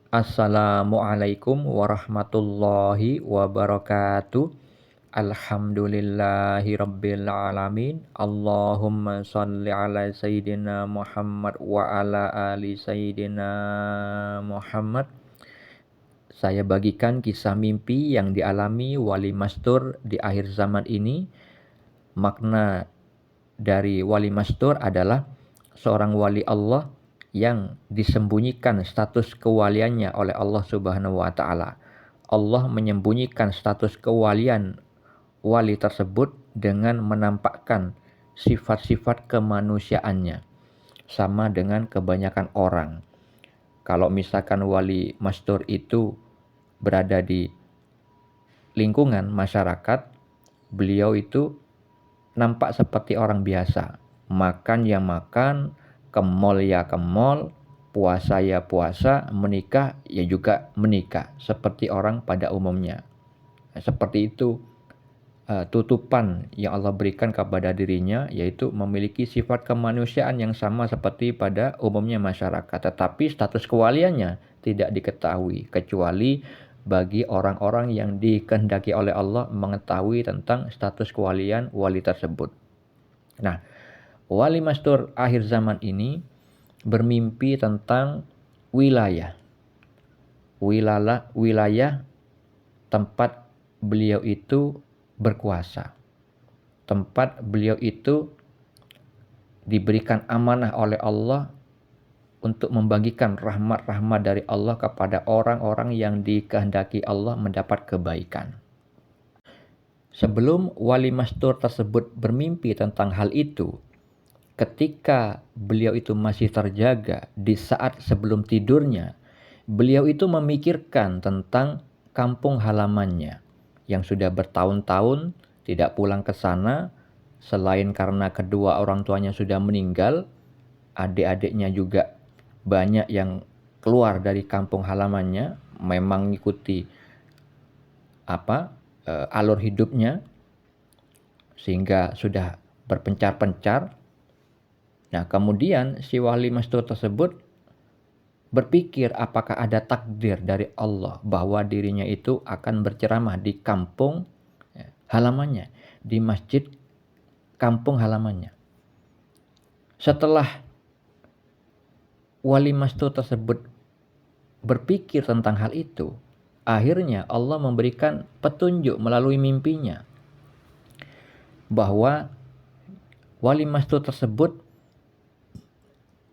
Assalamualaikum warahmatullahi wabarakatuh. Alhamdulillahi rabbil alamin. Allahumma shalli ala sayyidina Muhammad wa ala ali sayyidina Muhammad. Saya bagikan kisah mimpi yang dialami Wali Mastur di akhir zaman ini. Makna dari Wali Mastur adalah seorang wali Allah yang disembunyikan status kewaliannya oleh Allah Subhanahu wa taala. Allah menyembunyikan status kewalian wali tersebut dengan menampakkan sifat-sifat kemanusiaannya. Sama dengan kebanyakan orang. Kalau misalkan wali mastur itu berada di lingkungan masyarakat, beliau itu nampak seperti orang biasa. Makan ya makan, ke mall ya ke mall, puasa ya puasa, menikah ya juga menikah, seperti orang pada umumnya. Seperti itu tutupan yang Allah berikan kepada dirinya, yaitu memiliki sifat kemanusiaan yang sama seperti pada umumnya masyarakat. Tetapi status kewaliannya tidak diketahui, kecuali bagi orang-orang yang dikehendaki oleh Allah mengetahui tentang status kewalian wali tersebut. Nah, Wali Mastur akhir zaman ini bermimpi tentang wilayah tempat beliau itu berkuasa. Tempat beliau itu diberikan amanah oleh Allah untuk membagikan rahmat-rahmat dari Allah kepada orang-orang yang dikehendaki Allah mendapat kebaikan. Sebelum Wali Mastur tersebut bermimpi tentang hal itu, ketika beliau itu masih terjaga di saat sebelum tidurnya, beliau itu memikirkan tentang kampung halamannya yang sudah bertahun-tahun tidak pulang ke sana, selain karena kedua orang tuanya sudah meninggal, adik-adiknya juga banyak yang keluar dari kampung halamannya, memang mengikuti alur hidupnya, sehingga sudah berpencar-pencar. Nah, kemudian si Wali Mastur tersebut berpikir apakah ada takdir dari Allah bahwa dirinya itu akan berceramah di kampung halamannya, di masjid kampung halamannya. Setelah Wali Mastur tersebut berpikir tentang hal itu, akhirnya Allah memberikan petunjuk melalui mimpinya bahwa Wali Mastur tersebut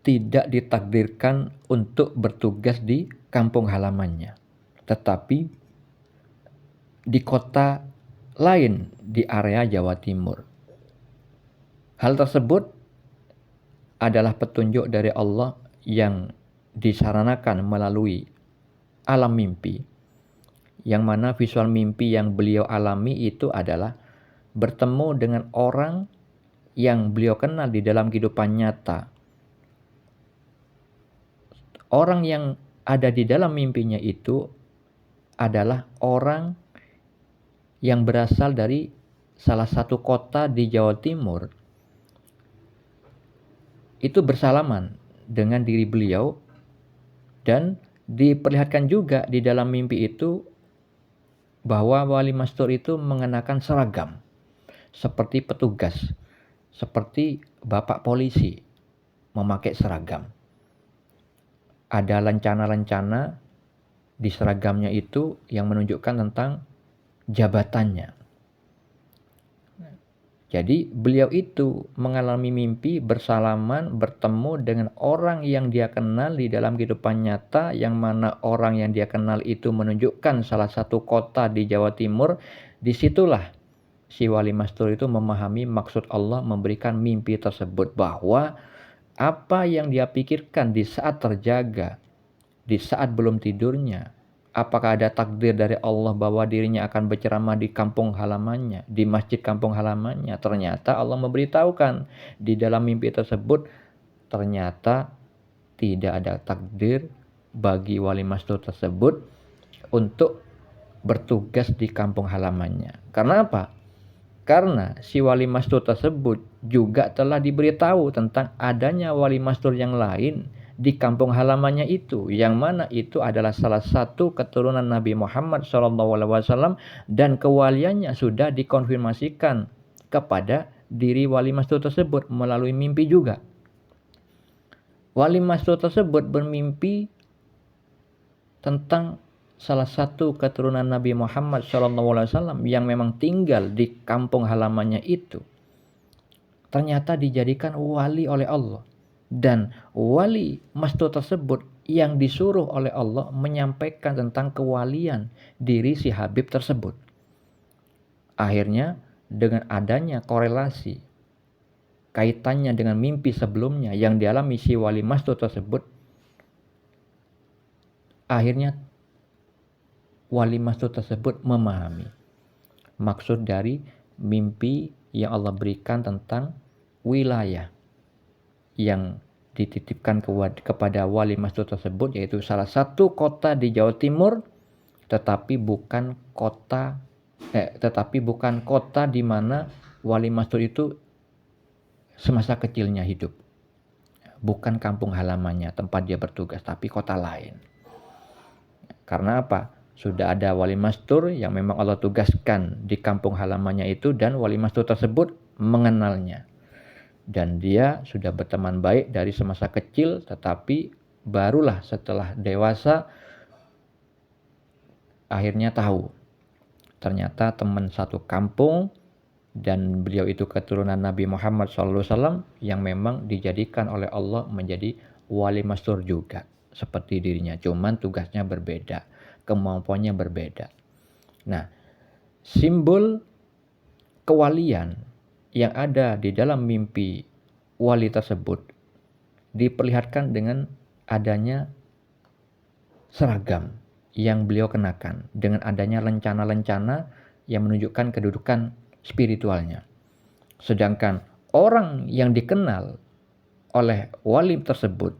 tidak ditakdirkan untuk bertugas di kampung halamannya, tetapi di kota lain di area Jawa Timur. Hal tersebut adalah petunjuk dari Allah yang disaranakan melalui alam mimpi, yang mana visual mimpi yang beliau alami itu adalah bertemu dengan orang yang beliau kenal di dalam kehidupan nyata. Orang yang ada di dalam mimpinya itu adalah orang yang berasal dari salah satu kota di Jawa Timur. Itu bersalaman dengan diri beliau, dan diperlihatkan juga di dalam mimpi itu bahwa Wali Mastur itu mengenakan seragam seperti petugas, seperti bapak polisi memakai seragam. Ada lencana-lencana di seragamnya itu yang menunjukkan tentang jabatannya. Jadi beliau itu mengalami mimpi bersalaman bertemu dengan orang yang dia kenal di dalam kehidupan nyata, yang mana orang yang dia kenal itu menunjukkan salah satu kota di Jawa Timur. Disitulah si Wali Mastur itu memahami maksud Allah memberikan mimpi tersebut, bahwa apa yang dia pikirkan di saat terjaga, di saat belum tidurnya, apakah ada takdir dari Allah bahwa dirinya akan berceramah di kampung halamannya, di masjid kampung halamannya. Ternyata Allah memberitahukan di dalam mimpi tersebut, ternyata tidak ada takdir bagi Wali Mastur tersebut untuk bertugas di kampung halamannya. Karena apa? Karena si Wali Mastur tersebut juga telah diberitahu tentang adanya Wali Mastur yang lain di kampung halamannya itu, yang mana itu adalah salah satu keturunan Nabi Muhammad SAW, dan kewaliannya sudah dikonfirmasikan kepada diri wali mastur tersebut melalui mimpi juga. Wali mastur tersebut bermimpi tentang salah satu keturunan Nabi Muhammad SAW yang memang tinggal di kampung halamannya itu, ternyata dijadikan wali oleh Allah. Dan wali mastur tersebut yang disuruh oleh Allah menyampaikan tentang kewalian diri si Habib tersebut. Akhirnya dengan adanya korelasi kaitannya dengan mimpi sebelumnya yang dialami si wali mastur tersebut, akhirnya wali mastur tersebut memahami maksud dari mimpi yang Allah berikan tentang wilayah yang dititipkan kepada wali mastur tersebut, yaitu salah satu kota di Jawa Timur, tetapi bukan kota di mana wali mastur itu semasa kecilnya hidup. Bukan kampung halamannya tempat dia bertugas, tapi kota lain. Karena apa? Sudah ada wali mastur yang memang Allah tugaskan di kampung halamannya itu, dan wali mastur tersebut mengenalnya. Dan dia sudah berteman baik dari semasa kecil, tetapi barulah setelah dewasa akhirnya tahu ternyata teman satu kampung, dan beliau itu keturunan Nabi Muhammad SAW yang memang dijadikan oleh Allah menjadi wali mastur juga seperti dirinya, cuman tugasnya berbeda, kemampuannya berbeda. Nah, simbol kewalian yang ada di dalam mimpi wali tersebut diperlihatkan dengan adanya seragam yang beliau kenakan, dengan adanya lencana-lencana yang menunjukkan kedudukan spiritualnya. Sedangkan orang yang dikenal oleh wali tersebut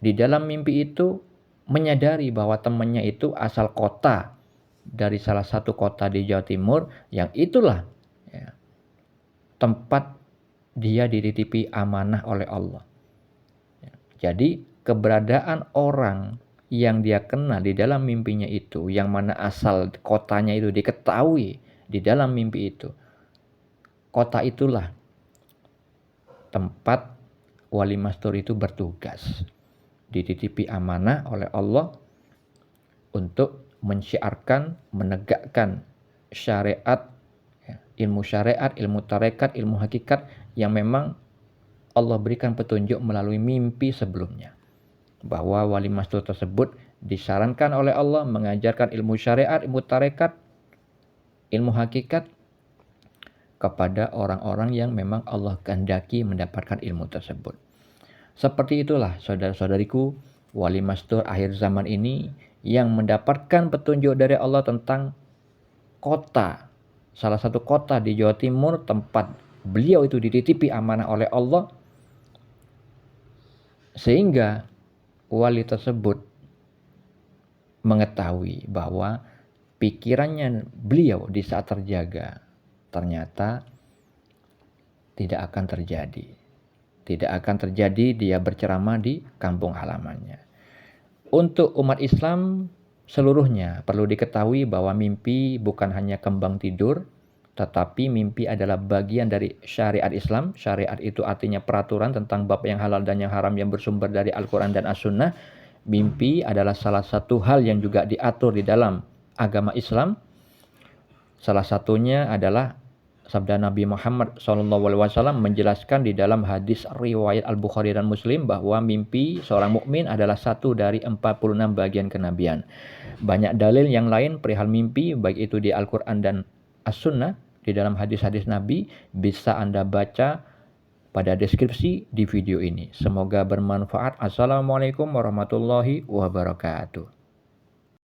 di dalam mimpi itu menyadari bahwa temannya itu asal kota dari salah satu kota di Jawa Timur, yang itulah tempat dia dititipi amanah oleh Allah. Jadi keberadaan orang yang dia kenal di dalam mimpinya itu, yang mana asal kotanya itu diketahui di dalam mimpi itu, kota itulah tempat wali mastur itu bertugas, dititipi amanah oleh Allah untuk mensyiarkan, menegakkan syariat, ilmu syariat, ilmu tarekat, ilmu hakikat yang memang Allah berikan petunjuk melalui mimpi sebelumnya. Bahwa wali mastur tersebut disarankan oleh Allah mengajarkan ilmu syariat, ilmu tarekat, ilmu hakikat kepada orang-orang yang memang Allah kehendaki mendapatkan ilmu tersebut. Seperti itulah saudara-saudariku, wali mastur akhir zaman ini yang mendapatkan petunjuk dari Allah tentang kota, salah satu kota di Jawa Timur tempat beliau itu dititipi amanah oleh Allah, sehingga wali tersebut mengetahui bahwa pikirannya beliau di saat terjaga ternyata tidak akan terjadi. Tidak akan terjadi dia berceramah di kampung halamannya. Untuk umat Islam seluruhnya perlu diketahui bahwa mimpi bukan hanya kembang tidur, tetapi mimpi adalah bagian dari syariat Islam. Syariat itu artinya peraturan tentang bab yang halal dan yang haram yang bersumber dari Al-Quran dan As-Sunnah. Mimpi adalah salah satu hal yang juga diatur di dalam agama Islam. Salah satunya adalah sabda Nabi Muhammad SAW menjelaskan di dalam hadis riwayat Al-Bukhari dan Muslim bahwa mimpi seorang mukmin adalah satu dari 46 bagian kenabian. Banyak dalil yang lain perihal mimpi, baik itu di Al-Quran dan As-Sunnah, di dalam hadis-hadis Nabi, bisa Anda baca pada deskripsi di video ini. Semoga bermanfaat. Assalamualaikum warahmatullahi wabarakatuh.